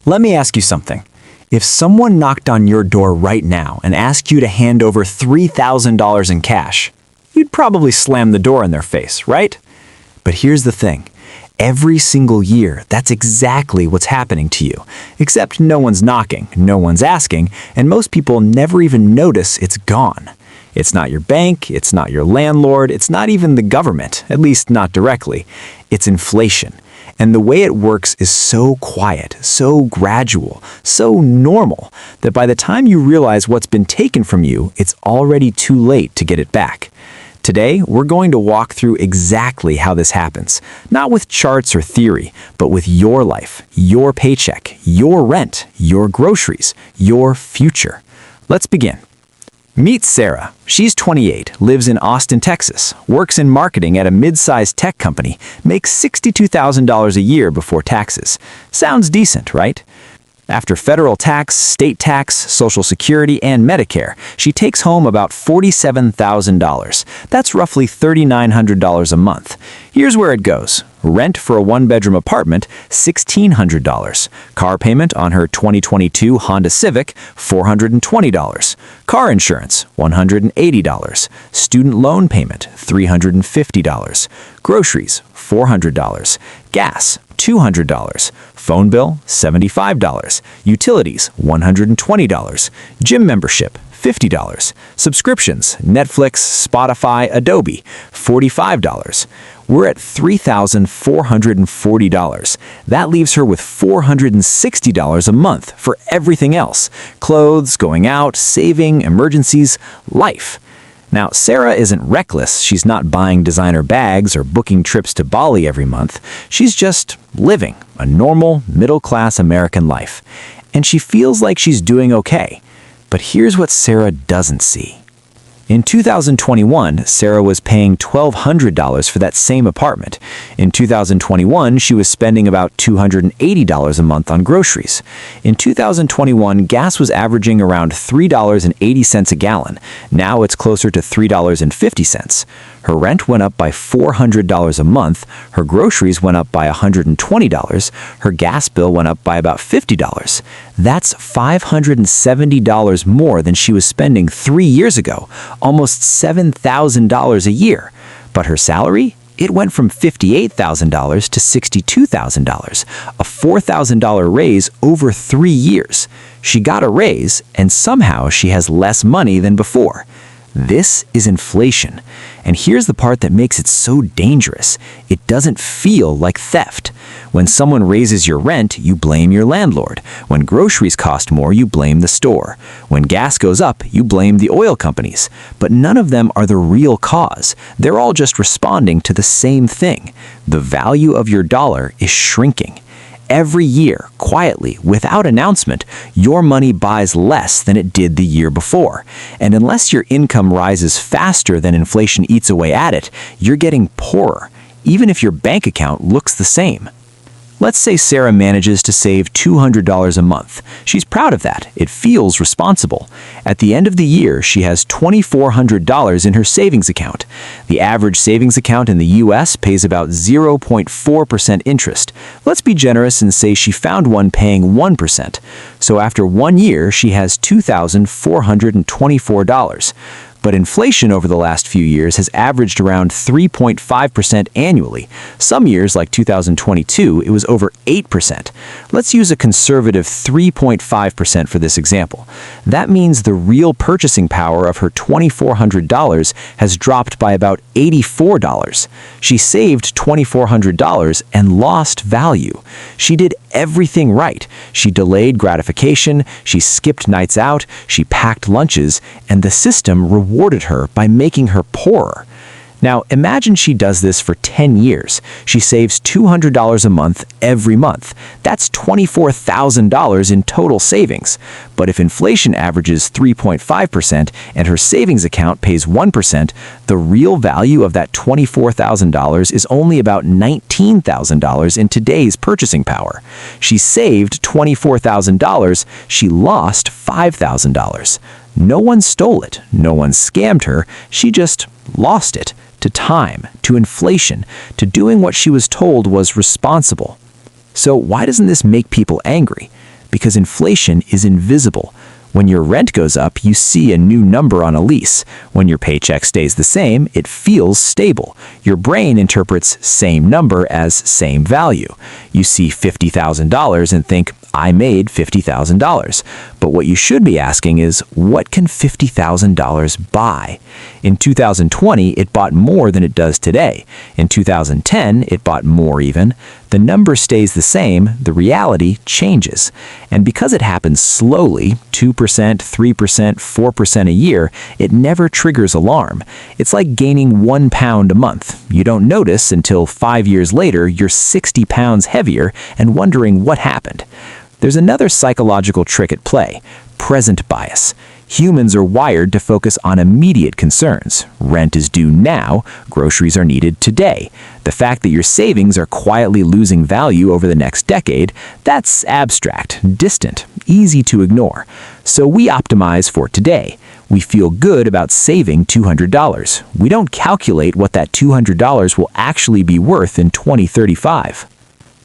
Let me ask you something. If someone knocked on your door right now and asked you to hand over $3,000 in cash, you'd probably slam the door in their face, right? But here's the thing. Every single year, that's exactly what's happening to you. Except no one's knocking, no one's asking, and most people never even notice it's gone. It's not your bank, it's not your landlord, it's not even the government, at least not directly. It's inflation. And the way it works is so quiet, so gradual, so normal, that by the time you realize what's been taken from you, it's already too late to get it back. Today, we're going to walk through exactly how this happens, not with charts or theory, but with your life, your paycheck, your rent, your groceries, your future. Let's begin. Meet Sarah. She's 28, lives in Austin, Texas, works in marketing at a mid-sized tech company, makes $62,000 a year before taxes. Sounds decent, right? After federal tax, state tax, Social Security, and Medicare, she takes home about $47,000. That's roughly $3,900 a month. Here's where it goes. Rent for a one-bedroom apartment, $1,600. Car payment on her 2022 Honda Civic, $420. Car insurance, $180. Student loan payment, $350. Groceries, $400. Gas, $200. Phone bill, $75. Utilities, $120. Gym membership, $50. Subscriptions, Netflix, Spotify, Adobe, $45. We're at $3,440. That leaves her with $460 a month for everything else. Clothes, going out, saving, emergencies, life. Now, Sarah isn't reckless. She's not buying designer bags or booking trips to Bali every month. She's just living a normal, middle-class American life. And she feels like she's doing okay. But here's what Sarah doesn't see. In 2021, Sarah was paying $1,200 for that same apartment. In 2021, she was spending about $280 a month on groceries. In 2021, gas was averaging around $3.80 a gallon. Now it's closer to $3.50. Her rent went up by $400 a month, her groceries went up by $120, her gas bill went up by about $50. That's $570 more than she was spending 3 years ago, almost $7,000 a year. But her salary? It went from $58,000 to $62,000, a $4,000 raise over 3 years. She got a raise, and somehow she has less money than before. This is inflation. And here's the part that makes it so dangerous. It doesn't feel like theft. When someone raises your rent, you blame your landlord. When groceries cost more, you blame the store. When gas goes up, you blame the oil companies. But none of them are the real cause. They're all just responding to the same thing. The value of your dollar is shrinking. Every year, quietly, without announcement, your money buys less than it did the year before. And unless your income rises faster than inflation eats away at it, you're getting poorer, even if your bank account looks the same. Let's say Sarah manages to save $200 a month. She's proud of that. It feels responsible. At the end of the year, she has $2,400 in her savings account. The average savings account in the US pays about 0.4% interest. Let's be generous and say she found one paying 1%. So after 1 year, she has $2,424. But inflation over the last few years has averaged around 3.5% annually. Some years, like 2022, it was over 8%. Let's use a conservative 3.5% for this example. That means the real purchasing power of her $2,400 has dropped by about $84. She saved $2,400 and lost value. She did everything right. She delayed gratification, she skipped nights out, she packed lunches, and the system rewarded her by making her poorer. Now, imagine she does this for 10 years. She saves $200 a month every month. That's $24,000 in total savings. But if inflation averages 3.5% and her savings account pays 1%, the real value of that $24,000 is only about $19,000 in today's purchasing power. She saved $24,000. She lost $5,000. No one stole it. No one scammed her. She just lost it. To time, to inflation, to doing what she was told was responsible. So why doesn't this make people angry? Because inflation is invisible. When your rent goes up, you see a new number on a lease. When your paycheck stays the same, it feels stable. Your brain interprets same number as same value. You see $50,000 and think, I made $50,000. But what you should be asking is, what can $50,000 buy? In 2020, it bought more than it does today. In 2010, it bought more even. The number stays the same, the reality changes. And because it happens slowly, 2%, 3%, 4% a year, it never triggers alarm. It's like gaining 1 pound a month. You don't notice until 5 years later you're 60 pounds heavier and wondering what happened. There's another psychological trick at play: present bias. Humans are wired to focus on immediate concerns. Rent is due now, groceries are needed today. The fact that your savings are quietly losing value over the next decade, that's abstract, distant, easy to ignore. So we optimize for today. We feel good about saving $200. We don't calculate what that $200 will actually be worth in 2035.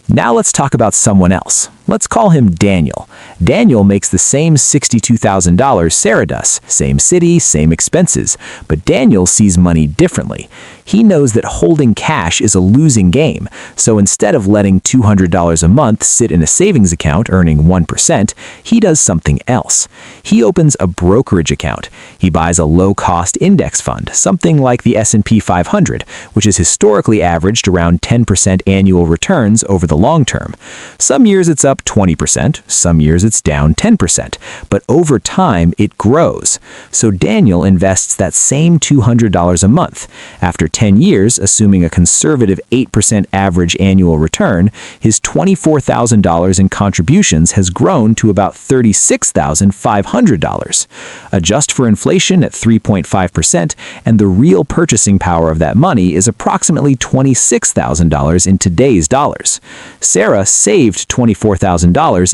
Now let's talk about someone else. Let's call him Daniel. Daniel makes the same $62,000 Sarah does. Same city, same expenses. But Daniel sees money differently. He knows that holding cash is a losing game. So instead of letting $200 a month sit in a savings account earning 1%, he does something else. He opens a brokerage account. He buys a low-cost index fund, something like the S&P 500, which has historically averaged around 10% annual returns over the long term. Some years it's up 20%, some years it's down 10%, but over time it grows. So Daniel invests that same $200 a month. After 10 years, assuming a conservative 8% average annual return, his $24,000 in contributions has grown to about $36,500. Adjust for inflation at 3.5%, and the real purchasing power of that money is approximately $26,000 in today's dollars. Sarah saved $24,000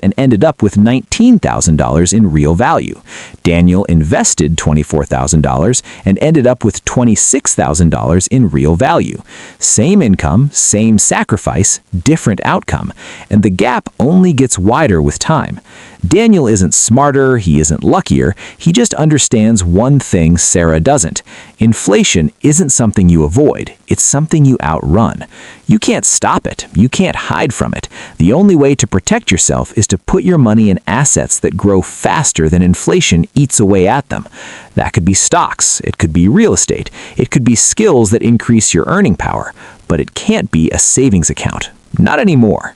and ended up with $19,000 in real value. Daniel invested $24,000 and ended up with $26,000 in real value. Same income, same sacrifice, different outcome. And the gap only gets wider with time. Daniel isn't smarter, he isn't luckier, he just understands one thing Sarah doesn't. Inflation isn't something you avoid, it's something you outrun. You can't stop it, you can't hide from it. The only way to protect yourself is to put your money in assets that grow faster than inflation eats away at them. That could be stocks, it could be real estate, it could be skills that increase your earning power, but it can't be a savings account. Not anymore.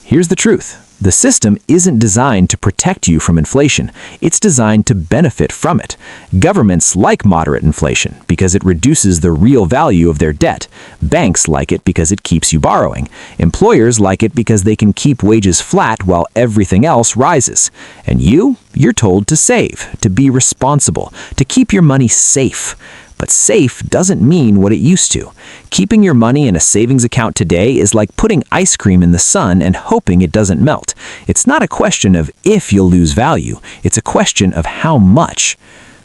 Here's the truth. The system isn't designed to protect you from inflation. It's designed to benefit from it. Governments like moderate inflation because it reduces the real value of their debt. Banks like it because it keeps you borrowing. Employers like it because they can keep wages flat while everything else rises. And you're told to save, to be responsible, to keep your money safe. But safe doesn't mean what it used to. Keeping your money in a savings account today is like putting ice cream in the sun and hoping it doesn't melt. It's not a question of if you'll lose value, it's a question of how much.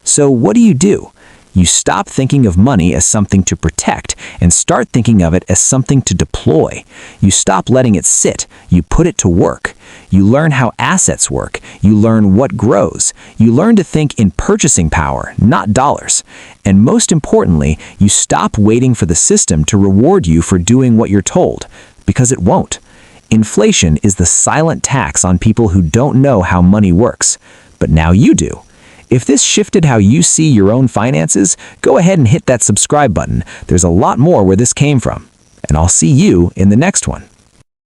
So what do? You stop thinking of money as something to protect and start thinking of it as something to deploy. You stop letting it sit, you put it to work. You learn how assets work. You learn what grows. You learn to think in purchasing power, not dollars. And most importantly, you stop waiting for the system to reward you for doing what you're told, because it won't. Inflation is the silent tax on people who don't know how money works. But now you do. If this shifted how you see your own finances, go ahead and hit that subscribe button. There's a lot more where this came from. And I'll see you in the next one.